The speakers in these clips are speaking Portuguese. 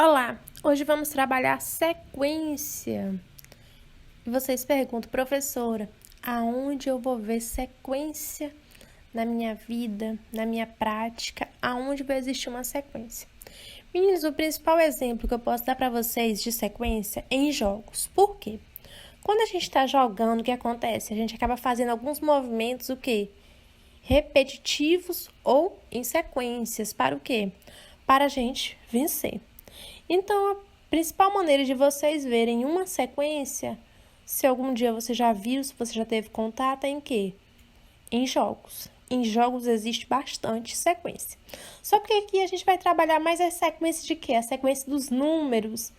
Olá, hoje vamos trabalhar sequência. E vocês perguntam, professora, aonde eu vou ver sequência na minha vida, na minha prática? Aonde vai existir uma sequência? Meninos, o principal exemplo que eu posso dar para vocês de sequência é em jogos. Por quê? Quando a gente está jogando, o que acontece? A gente acaba fazendo alguns movimentos, o quê? Repetitivos ou em sequências. Para o quê? Para a gente vencer. Então, a principal maneira de vocês verem uma sequência, se algum dia você já viu, se você já teve contato, é em quê? Em jogos. Em jogos existe bastante sequência. Só que aqui a gente vai trabalhar mais a sequência de quê? A sequência dos números.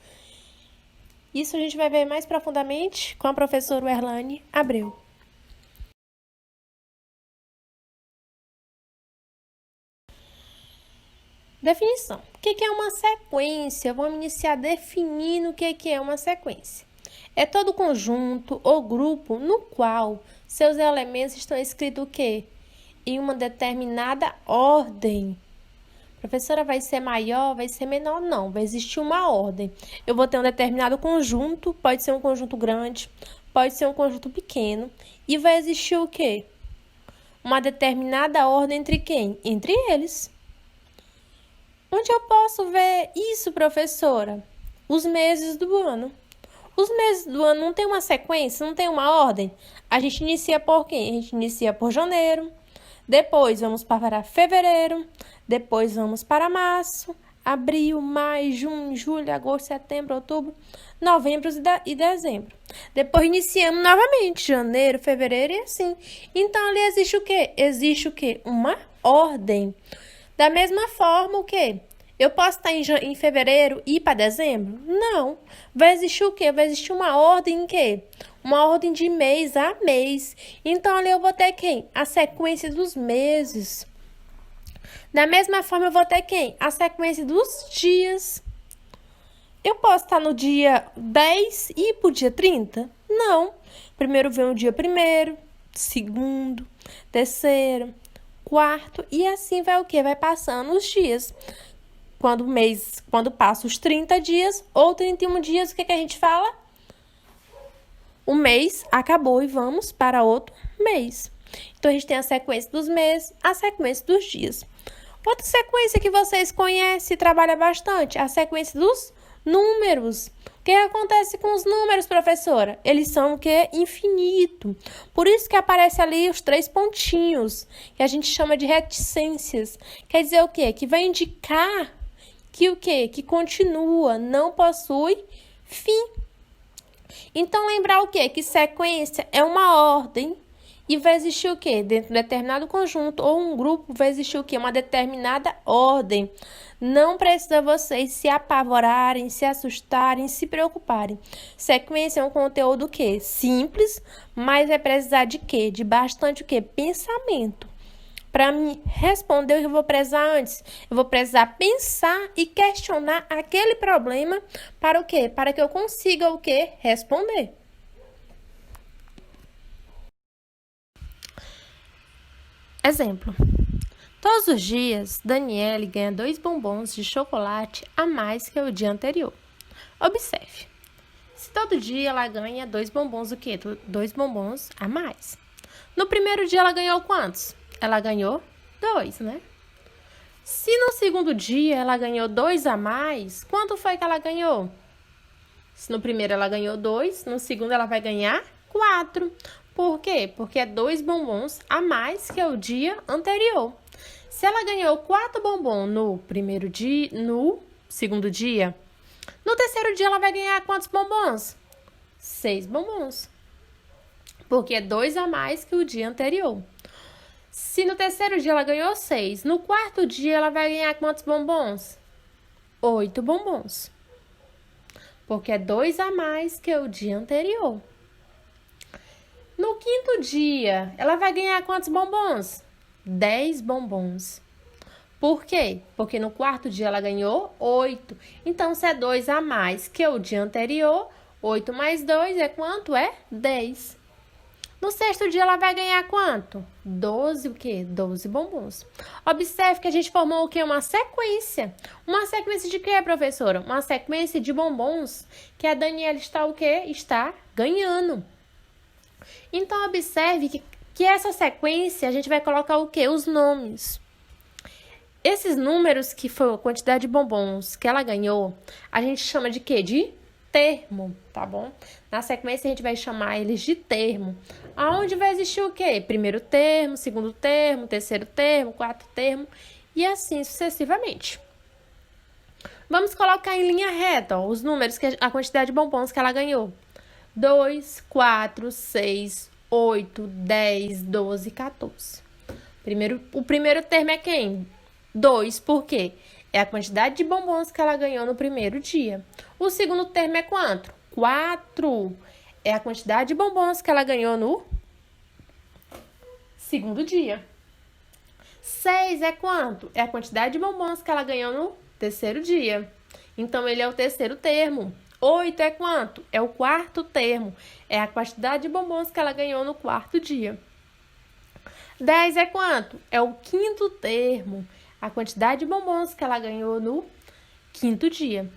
Isso a gente vai ver mais profundamente com a professora Erlane Abreu. Definição. O que é uma sequência? Vamos iniciar definindo o que é uma sequência. É todo conjunto ou grupo no qual seus elementos estão escritos o quê? Em uma determinada ordem. Professora, vai ser maior, vai ser menor? Não, vai existir uma ordem. Eu vou ter um determinado conjunto, pode ser um conjunto grande, pode ser um conjunto pequeno, e vai existir o quê? Uma determinada ordem entre quem? Entre eles. Onde eu posso ver isso, professora? Os meses do ano. Os meses do ano não tem uma sequência, não tem uma ordem. A gente inicia por quê? A gente inicia por janeiro, depois vamos para fevereiro, depois vamos para março, abril, maio, junho, julho, agosto, setembro, outubro, novembro e dezembro. Depois iniciamos novamente, janeiro, fevereiro e assim. Então, ali existe o quê? Existe o quê? Uma ordem. Da mesma forma, o quê? Eu posso estar em fevereiro e ir para dezembro? Não. Vai existir o quê? Vai existir uma ordem em quê? Uma ordem de mês a mês. Então, ali eu vou ter quem? A sequência dos meses. Da mesma forma, eu vou ter quem? A sequência dos dias. Eu posso estar no dia 10 e ir para o dia 30? Não. Primeiro vem o dia primeiro, segundo, terceiro, quarto, e assim vai o quê? Vai passando os dias. Quando passa os 30 dias ou 31 dias, o que a gente fala? O mês acabou e vamos para outro mês. Então, a gente tem a sequência dos meses, a sequência dos dias. Outra sequência que vocês conhecem e trabalham bastante, a sequência dos números. O que acontece com os números, professora? Eles são o quê? Infinito. Por isso que aparece ali os 3 pontinhos, que a gente chama de reticências. Quer dizer o quê? Que vai indicar que o quê? Que continua, não possui fim. Então, lembrar o quê? Que sequência é uma ordem e vai existir o quê? Dentro de um determinado conjunto ou um grupo vai existir o quê? Uma determinada ordem. Não precisa vocês se apavorarem, se assustarem, se preocuparem. Sequência é um conteúdo o quê? Simples, mas vai precisar de quê? De bastante o quê? Pensamento. Para me responder, eu vou precisar antes. Eu vou precisar pensar e questionar aquele problema para o quê? Para que eu consiga o quê? Responder. Exemplo. Todos os dias, Daniele ganha 2 bombons de chocolate a mais que o dia anterior. Observe. Se todo dia ela ganha 2 bombons, o quê? 2 bombons a mais. No primeiro dia ela ganhou quantos? Ela ganhou 2, né? Se no segundo dia ela ganhou 2 a mais, quanto foi que ela ganhou? Se no primeiro ela ganhou 2, no segundo ela vai ganhar 4. Por quê? Porque é 2 bombons a mais que o dia anterior. Se ela ganhou 4 bombons no primeiro dia, no segundo dia, no terceiro dia ela vai ganhar quantos bombons? 6 bombons. Porque é 2 a mais que o dia anterior. Se no terceiro dia ela ganhou 6, no quarto dia ela vai ganhar quantos bombons? 8 bombons. Porque é 2 a mais que o dia anterior. No quinto dia, ela vai ganhar quantos bombons? 10 bombons. Por quê? Porque no quarto dia ela ganhou 8. Então, se é 2 a mais que o dia anterior, 8 mais 2 é quanto? É 10. No sexto dia, ela vai ganhar quanto? 12 o quê? 12 bombons. Observe que a gente formou o quê? Uma sequência. Uma sequência de quê, professora? Uma sequência de bombons que a Daniela está o quê? Está ganhando. Então, observe que essa sequência, a gente vai colocar o quê? Os nomes. Esses números, que foi a quantidade de bombons que ela ganhou, a gente chama de quê? De termo, tá bom? Na sequência, a gente vai chamar eles de termo. Aonde vai existir o quê? Primeiro termo, segundo termo, terceiro termo, quarto termo, e assim sucessivamente. Vamos colocar em linha reta, ó, os números, a quantidade de bombons que ela ganhou. 2, 4, 6, 8, 10, 12, 14. O primeiro termo é quem? 2, por quê? É a quantidade de bombons que ela ganhou no primeiro dia. O segundo termo é quanto? 4. É a quantidade de bombons que ela ganhou no segundo dia. 6 é quanto? É a quantidade de bombons que ela ganhou no terceiro dia. Então, ele é o terceiro termo. 8 é quanto? É o quarto termo. É a quantidade de bombons que ela ganhou no quarto dia. 10 é quanto? É o quinto termo. A quantidade de bombons que ela ganhou no quinto dia.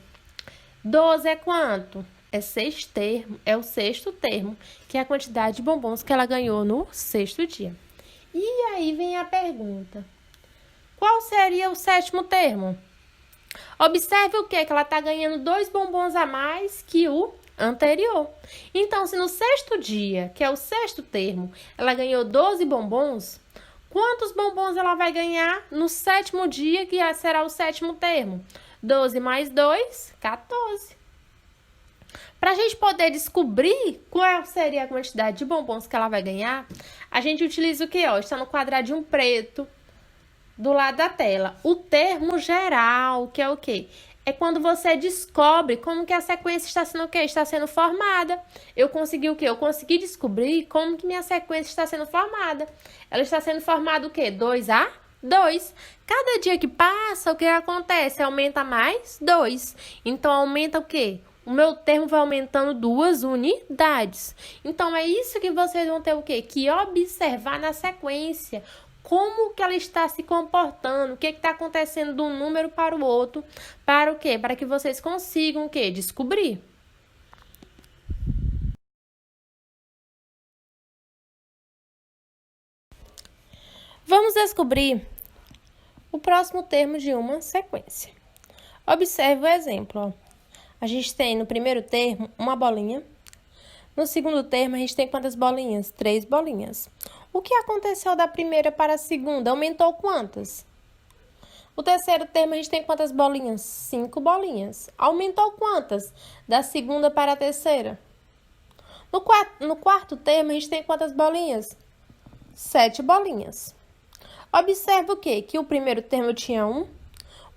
12 é quanto? É o sexto termo, que é a quantidade de bombons que ela ganhou no sexto dia. E aí vem a pergunta. Qual seria o sétimo termo? Observe o quê? Que ela está ganhando 2 bombons a mais que o anterior. Então, se no sexto dia, que é o sexto termo, ela ganhou 12 bombons, quantos bombons ela vai ganhar no sétimo dia, que será o sétimo termo? 12 mais 2, 14. Para a gente poder descobrir qual seria a quantidade de bombons que ela vai ganhar, a gente utiliza o quê? Ó, está no quadradinho preto do lado da tela. O termo geral, que é o quê? É quando você descobre como que a sequência está sendo o quê? Está sendo formada. Eu consegui o quê? Eu consegui descobrir como que minha sequência está sendo formada. Ela está sendo formada o quê? 2 a 2. Cada dia que passa, o que acontece? Aumenta mais 2. Então, aumenta o quê? O meu termo vai aumentando 2 unidades. Então, é isso que vocês vão ter o quê? Que observar na sequência. Como que ela está se comportando, o que está acontecendo de um número para o outro, para o quê? Para que vocês consigam o quê? Descobrir. Vamos descobrir o próximo termo de uma sequência. Observe o exemplo. Ó. A gente tem no primeiro termo uma bolinha. No segundo termo, a gente tem quantas bolinhas? 3 bolinhas. O que aconteceu da primeira para a segunda? Aumentou quantas? O terceiro termo, a gente tem quantas bolinhas? 5 bolinhas. Aumentou quantas? Da segunda para a terceira. No quarto termo, a gente tem quantas bolinhas? 7 bolinhas. Observe o quê? Que o primeiro termo eu tinha 1,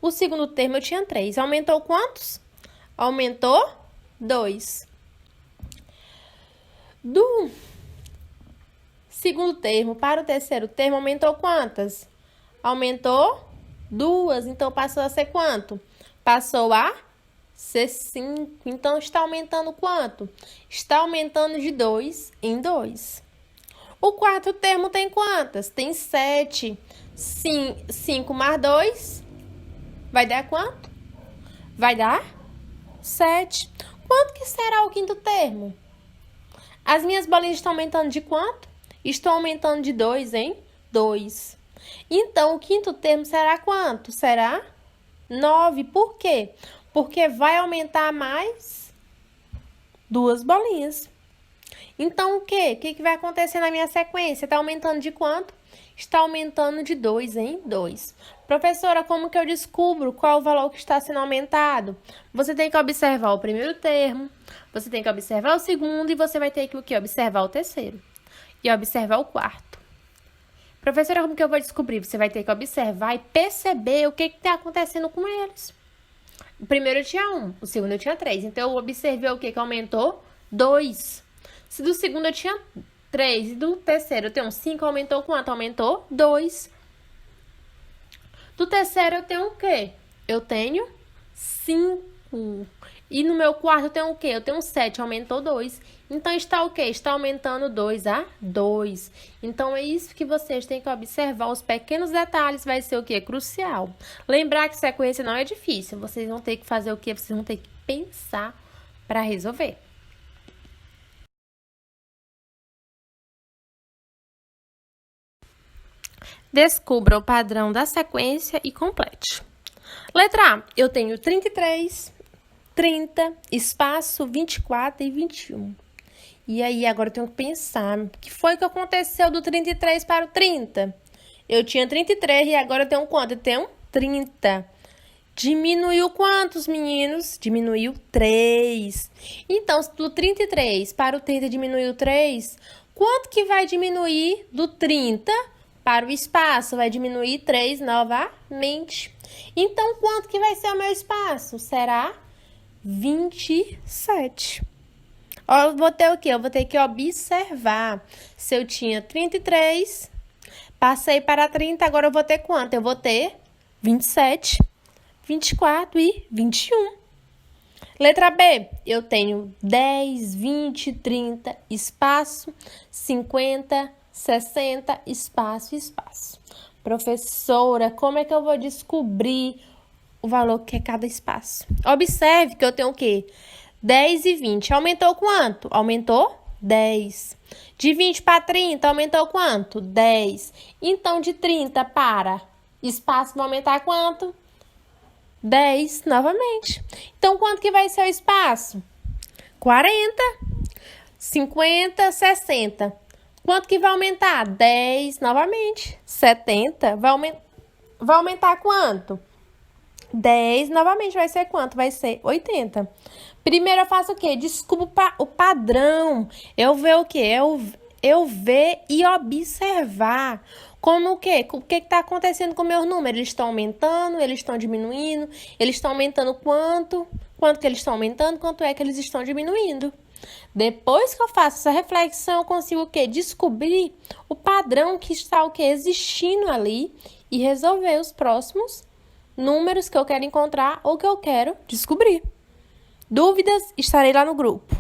o segundo termo eu tinha 3. Aumentou quantos? Aumentou 2. Do segundo termo para o terceiro termo, aumentou quantas? Aumentou 2. Então, passou a ser quanto? Passou a ser 5. Então, está aumentando quanto? Está aumentando de 2 em 2. O quarto termo tem quantas? Tem 7. 5 mais 2 vai dar quanto? Vai dar 7. Quanto que será o quinto termo? As minhas bolinhas estão aumentando de quanto? Estão aumentando de 2 em 2. Então, o quinto termo será quanto? Será 9. Por quê? Porque vai aumentar mais 2 bolinhas. Então, o quê? O que vai acontecer na minha sequência? Está aumentando de quanto? Está aumentando de 2 em 2. Professora, como que eu descubro qual o valor que está sendo aumentado? Você tem que observar o primeiro termo, você tem que observar o segundo e você vai ter que o quê? Observar o terceiro e observar o quarto. Professora, como que eu vou descobrir? Você vai ter que observar e perceber o que está acontecendo com eles. O primeiro eu tinha 1, o segundo eu tinha 3. Então, eu observei o que aumentou? 2. Se do segundo eu tinha 3 e do terceiro eu tenho 5, aumentou quanto? Aumentou 2. Do terceiro eu tenho o quê? Eu tenho 5. E no meu quarto eu tenho o quê? Eu tenho 7, aumentou 2. Então, está o quê? Está aumentando 2 a 2. Então, é isso que vocês têm que observar. Os pequenos detalhes vai ser o quê? Crucial. Lembrar que sequência não é difícil. Vocês vão ter que fazer o quê? Vocês vão ter que pensar para resolver. Descubra o padrão da sequência e complete. Letra A, eu tenho 33, 30, espaço 24 e 21. E aí, agora eu tenho que pensar, o que foi que aconteceu do 33 para o 30? Eu tinha 33 e agora eu tenho quanto? Eu tenho 30. Diminuiu quantos, meninos? Diminuiu 3. Então, do 33 para o 30 diminuiu 3, quanto que vai diminuir do 30 para o espaço? Vai diminuir 3 novamente. Então, quanto que vai ser o meu espaço? Será 27. Eu vou ter o quê? Eu vou ter que observar. Se eu tinha 33, passei para 30, agora eu vou ter quanto? Eu vou ter 27, 24 e 21. Letra B, eu tenho 10, 20, 30, espaço, 50, 60, espaço, espaço. Professora, como é que eu vou descobrir o valor que é cada espaço? Observe que eu tenho o quê? 10 e 20. Aumentou quanto? Aumentou 10. De 20 para 30, aumentou quanto? 10. Então, de 30 para espaço vai aumentar quanto? 10 novamente. Então, quanto que vai ser o espaço? 40, 50, 60. Quanto que vai aumentar? 10 novamente. 70 vai aumentar quanto? 10 novamente vai ser quanto? Vai ser 80. Primeiro eu faço o quê? Descubro o padrão. Eu ver o quê? Eu ver e observar. Como o quê? O que está acontecendo com meus números? Eles estão aumentando, eles estão diminuindo, eles estão aumentando quanto? Quanto que eles estão aumentando? Quanto é que eles estão diminuindo? Depois que eu faço essa reflexão, eu consigo o quê? Descobrir o padrão que está o quê? Existindo ali e resolver os próximos números que eu quero encontrar ou que eu quero descobrir. Dúvidas? Estarei lá no grupo.